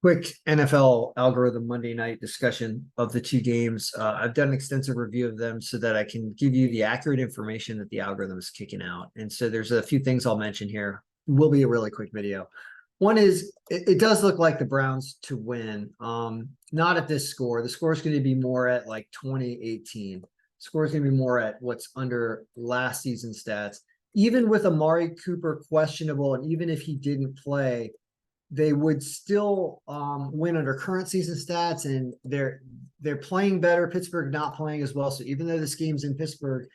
Quick NFL algorithm Monday night discussion of the two games. I've done an extensive review of them so that I can give you the accurate information that the algorithm is kicking out. And so there's a few things I'll mention here. Will be a really quick video. One is it does look like the Browns to win. Not at this score. The score is going to be more at like 2018. Score is going to be more at what's under last season stats. Even with Amari Cooper questionable, and even if he didn't play, they would still win under current season stats, and they're playing better. Pittsburgh not playing as well. So even though this game's in Pittsburgh,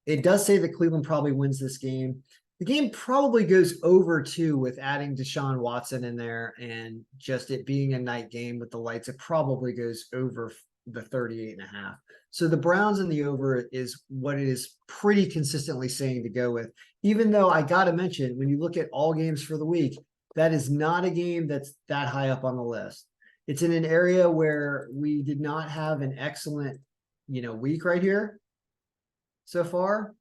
it does say that Cleveland probably wins this game. The game probably goes over too with adding Deshaun Watson in there and just it being a night game with the lights. It probably goes over the 38.5. So the Browns and the over is what it is pretty consistently saying to go with. Even though I got to mention, when you look at all games for the week, that is not a game that's that high up on the list. It's in an area where we did not have an excellent, week right here so far.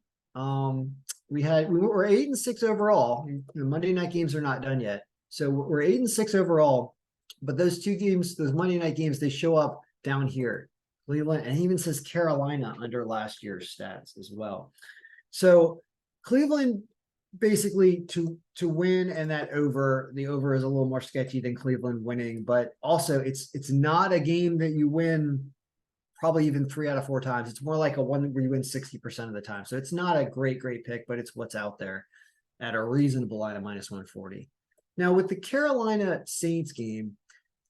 We were 8-6 overall. The Monday night games are not done yet. So we're 8-6 overall, but those two games, those Monday night games, they show up down here. Cleveland, and he even says Carolina under last year's stats as well. So Cleveland basically to win, and the over is a little more sketchy than Cleveland winning, but also it's not a game that you win probably even 3 out of 4 times. It's more like a one where you win 60% of the time. So it's not a great pick, but it's what's out there at a reasonable line of -140. Now with the Carolina Saints game,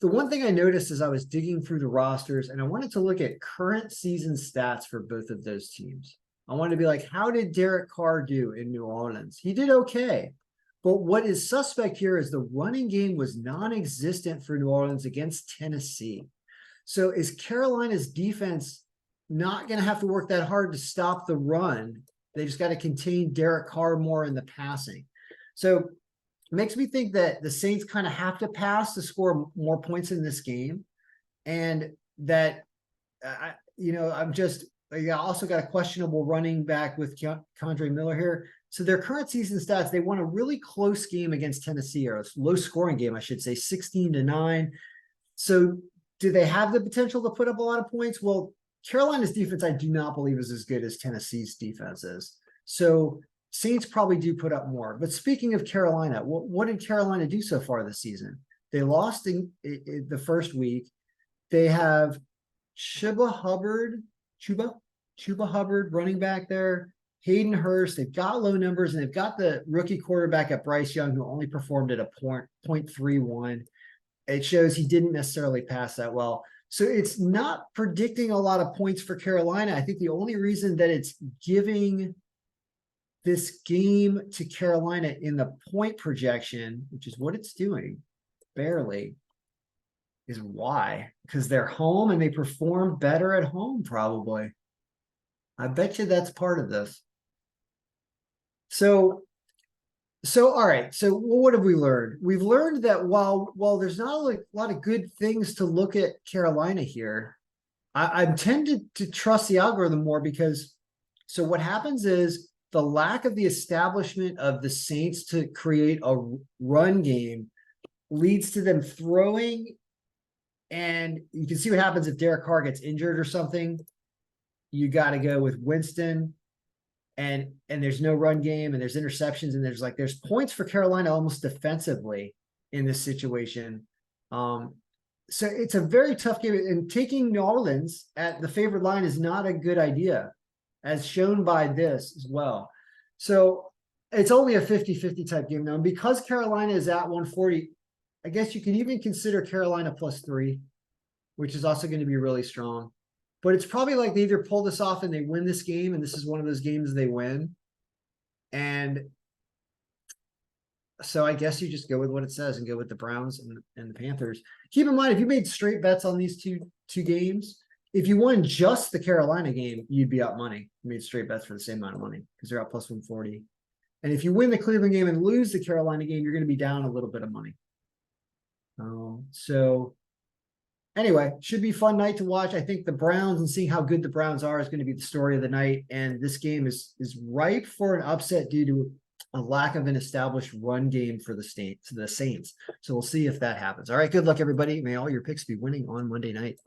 the one thing I noticed as I was digging through the rosters, and I wanted to look at current season stats for both of those teams. I wanted to be like, how did Derek Carr do in New Orleans? He did okay. But what is suspect here is the running game was non-existent for New Orleans against Tennessee. So is Carolina's defense not going to have to work that hard to stop the run? They just got to contain Derek Carr more in the passing. So it makes me think that the Saints kind of have to pass to score more points in this game. And that, I also got a questionable running back with Kendre Miller here. So their current season stats, they won a really close game against Tennessee, or a low scoring game, I should say, 16-9. So do they have the potential to put up a lot of points? Well, Carolina's defense, I do not believe is as good as Tennessee's defense is. So Saints probably do put up more. But speaking of Carolina, what did Carolina do so far this season? They lost in the first week. They have Chuba Hubbard running back there, Hayden Hurst. They've got low numbers, and they've got the rookie quarterback at Bryce Young, who only performed at a 0.31. It shows he didn't necessarily pass that well. So it's not predicting a lot of points for Carolina. I think the only reason that it's giving this game to Carolina in the point projection, which is what it's doing, barely, is why? Because they're home and they perform better at home, probably. I bet you that's part of this. So all right. So what have we learned? We've learned that while there's not a lot of good things to look at Carolina here, I'm tempted to trust the algorithm more because so what happens is the lack of the establishment of the Saints to create a run game leads to them throwing, and you can see what happens if Derek Carr gets injured or something. You got to go with Winston, and there's no run game, and there's interceptions, and there's points for Carolina almost defensively in this situation. So it's a very tough game, and taking New Orleans at the favored line is not a good idea, as shown by this as well. So it's only a 50-50 type game now. And because Carolina is at 140, I guess you can even consider Carolina +3, which is also going to be really strong. But it's probably like they either pull this off and they win this game, and this is one of those games they win. And so I guess you just go with what it says and go with the Browns and the Panthers. Keep in mind, if you made straight bets on these two games, if you won just the Carolina game, you'd be up money. You made straight bets for the same amount of money because they're up +140. And if you win the Cleveland game and lose the Carolina game, you're going to be down a little bit of money. So anyway, should be a fun night to watch. I think the Browns and seeing how good the Browns are is going to be the story of the night. And this game is ripe for an upset due to a lack of an established run game for the Saints. So we'll see if that happens. All right, good luck, everybody. May all your picks be winning on Monday night.